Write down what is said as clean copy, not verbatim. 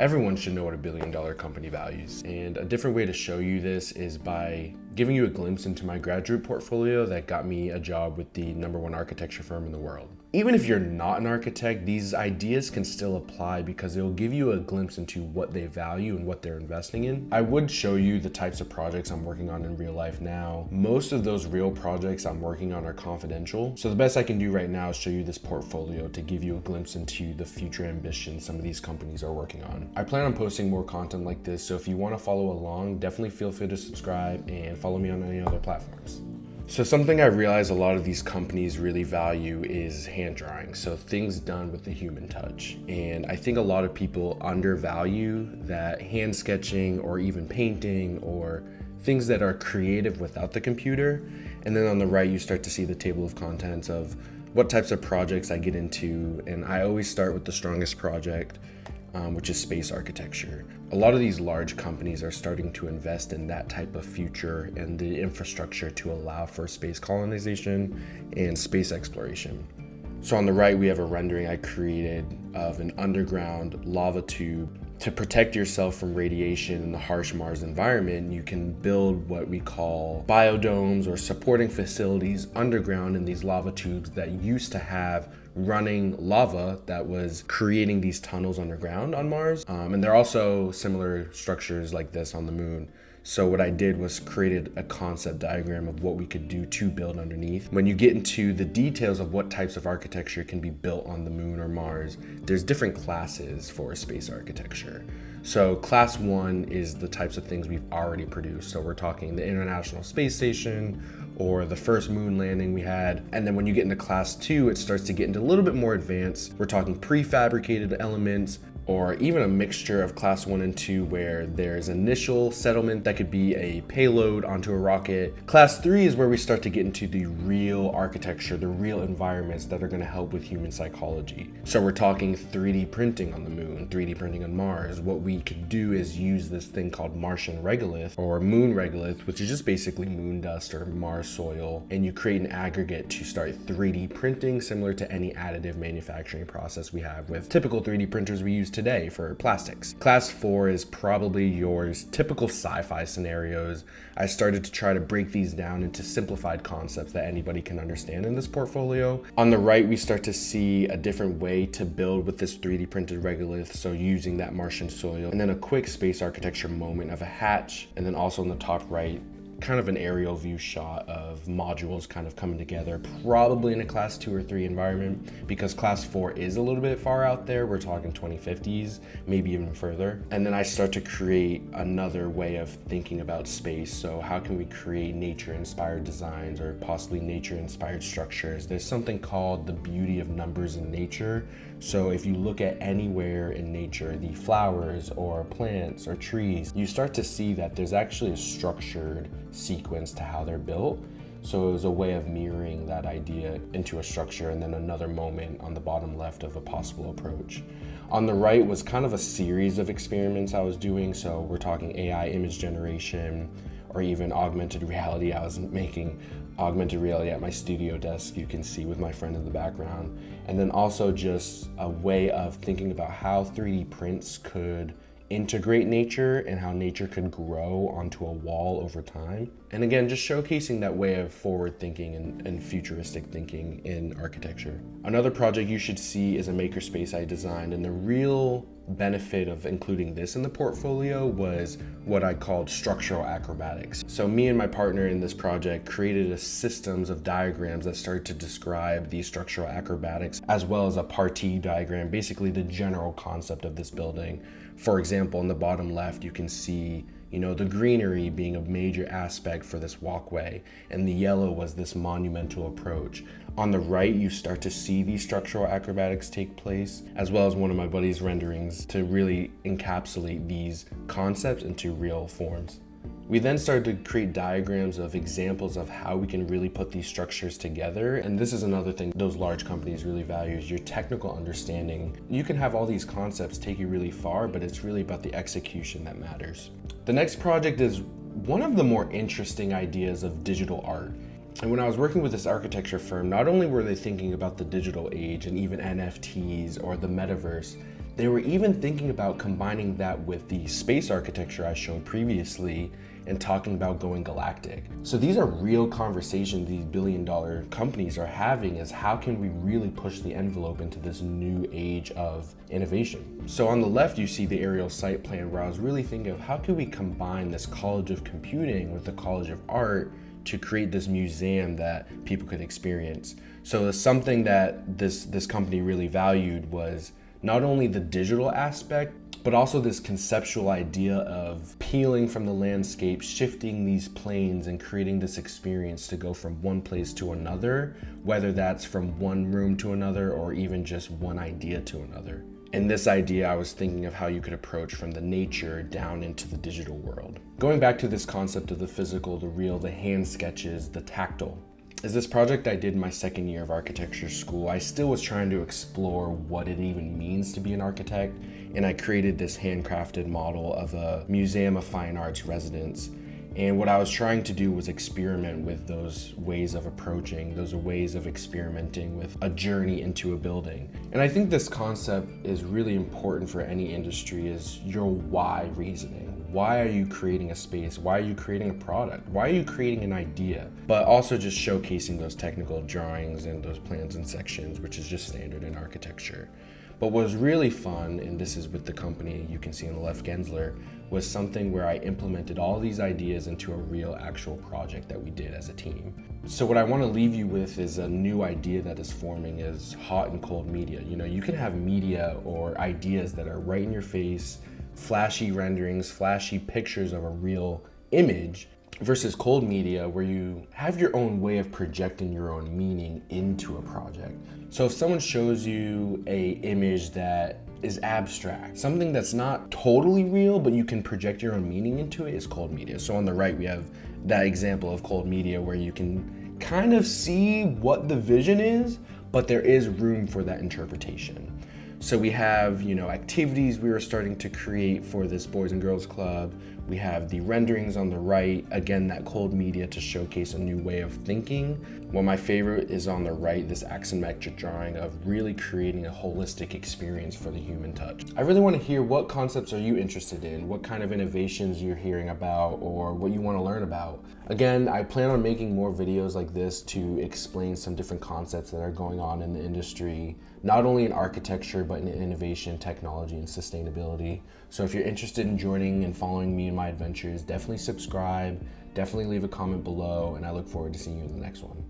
Everyone should know what a billion-dollar company values. And a different way to show you this is by giving you a glimpse into my graduate portfolio that got me a job with the #1 architecture firm in the world. Even if you're not an architect, these ideas can still apply because it'll give you a glimpse into what they value and what they're investing in. I would show you the types of projects I'm working on in real life now. Most of those real projects I'm working on are confidential. So the best I can do right now is show you this portfolio to give you a glimpse into the future ambitions some of these companies are working on. I plan on posting more content like this, so if you want to follow along, definitely feel free to subscribe and follow me on any other platforms. So something I realize a lot of these companies really value is hand drawing, so things done with the human touch. And I think a lot of people undervalue that hand sketching or even painting or things that are creative without the computer. And then on the right, you start to see the table of contents of what types of projects I get into. And I always start with the strongest project, which is space architecture. A lot of these large companies are starting to invest in that type of future and the infrastructure to allow for space colonization and space exploration. So on the right, we have a rendering I created of an underground lava tube. To protect yourself from radiation in the harsh Mars environment, you can build what we call biodomes or supporting facilities underground in these lava tubes that used to have running lava that was creating these tunnels underground on Mars. And there are also similar structures like this on the moon. So what I did was created a concept diagram of what we could do to build underneath. When you get into the details of what types of architecture can be built on the moon or Mars, there's different classes for space architecture. So class 1 is the types of things we've already produced. So we're talking the International Space Station or the first moon landing we had. And then when you get into class 2, it starts to get into a little bit more advanced. We're talking prefabricated elements, or even a mixture of class 1 and 2 where there's initial settlement that could be a payload onto a rocket. Class 3 is where we start to get into the real architecture, the real environments that are going to help with human psychology. So we're talking 3D printing on the moon, 3D printing on Mars. What we could do is use this thing called Martian regolith or moon regolith, which is just basically moon dust or Mars soil, and you create an aggregate to start 3D printing similar to any additive manufacturing process we have with typical 3D printers we use today for plastics. Class 4 is probably your typical sci-fi scenarios. I started to try to break these down into simplified concepts that anybody can understand in this portfolio. On the right, we start to see a different way to build with this 3D printed regolith, so using that Martian soil, and then a quick space architecture moment of a hatch, and then also in the top right, kind of an aerial view shot of modules kind of coming together, probably in a class 2 or 3 environment, because class 4 is a little bit far out there. We're talking 2050s, maybe even further. And then I start to create another way of thinking about space. So how can we create nature-inspired designs or possibly nature-inspired structures? There's something called the beauty of numbers in nature. So if you look at anywhere in nature, the flowers or plants or trees, you start to see that there's actually a structured sequence to how they're built. So it was a way of mirroring that idea into a structure, and then another moment on the bottom left of a possible approach. On the right was kind of a series of experiments I was doing. So we're talking AI image generation or even augmented reality. I was making augmented reality at my studio desk, you can see with my friend in the background. And then also just a way of thinking about how 3D prints could integrate nature and how nature could grow onto a wall over time. And again, just showcasing that way of forward thinking and futuristic thinking in architecture. Another project you should see is a makerspace I designed, and the real benefit of including this in the portfolio was what I called structural acrobatics. So me and my partner in this project created a systems of diagrams that started to describe these structural acrobatics, as well as a partie diagram, basically the general concept of this building. For example, in the bottom left, you can see the greenery being a major aspect for this walkway, and the yellow was this monumental approach. On the right, you start to see these structural acrobatics take place, as well as one of my buddy's renderings to really encapsulate these concepts into real forms. We then started to create diagrams of examples of how we can really put these structures together. And this is another thing those large companies really value, is your technical understanding. You can have all these concepts take you really far, but it's really about the execution that matters. The next project is one of the more interesting ideas of digital art. And when I was working with this architecture firm, not only were they thinking about the digital age and even NFTs or the metaverse, They were even thinking about combining that with the space architecture I showed previously and talking about going galactic. So these are real conversations these billion-dollar companies are having, is how can we really push the envelope into this new age of innovation. So on the left, you see the aerial site plan where I was really thinking of how can we combine this College of Computing with the College of Art to create this museum that people could experience. So something that this company really valued was not only the digital aspect, but also this conceptual idea of peeling from the landscape, shifting these planes and creating this experience to go from one place to another, whether that's from one room to another or even just one idea to another. In this idea, I was thinking of how you could approach from the nature down into the digital world. Going back to this concept of the physical, the real, the hand sketches, the tactile. As this project I did in my second year of architecture school, I still was trying to explore what it even means to be an architect, and I created this handcrafted model of a Museum of Fine Arts residence. And what I was trying to do was experiment with those ways of approaching, those ways of experimenting with a journey into a building. And I think this concept is really important for any industry, is your why reasoning. Why are you creating a space? Why are you creating a product? Why are you creating an idea? But also just showcasing those technical drawings and those plans and sections, which is just standard in architecture. But what was really fun, and this is with the company you can see on the left, Gensler, was something where I implemented all these ideas into a real actual project that we did as a team. So what I want to leave you with is a new idea that is forming, is hot and cold media. You know, you can have media or ideas that are right in your face, flashy renderings, flashy pictures of a real image, versus cold media where you have your own way of projecting your own meaning into a project. So if someone shows you a image that is abstract, something that's not totally real, but you can project your own meaning into it, is cold media. So on the right, we have that example of cold media where you can kind of see what the vision is, but there is room for that interpretation. So we have, activities we were starting to create for this Boys and Girls Club. We have the renderings on the right, again, that cold media to showcase a new way of thinking. Well, my favorite is on the right, this axonometric drawing of really creating a holistic experience for the human touch. I really want to hear, what concepts are you interested in? What kind of innovations you're hearing about, or what you want to learn about? Again, I plan on making more videos like this to explain some different concepts that are going on in the industry, not only in architecture, but in innovation, technology, and sustainability. So if you're interested in joining and following me in my adventures, definitely subscribe, definitely leave a comment below, and I look forward to seeing you in the next one.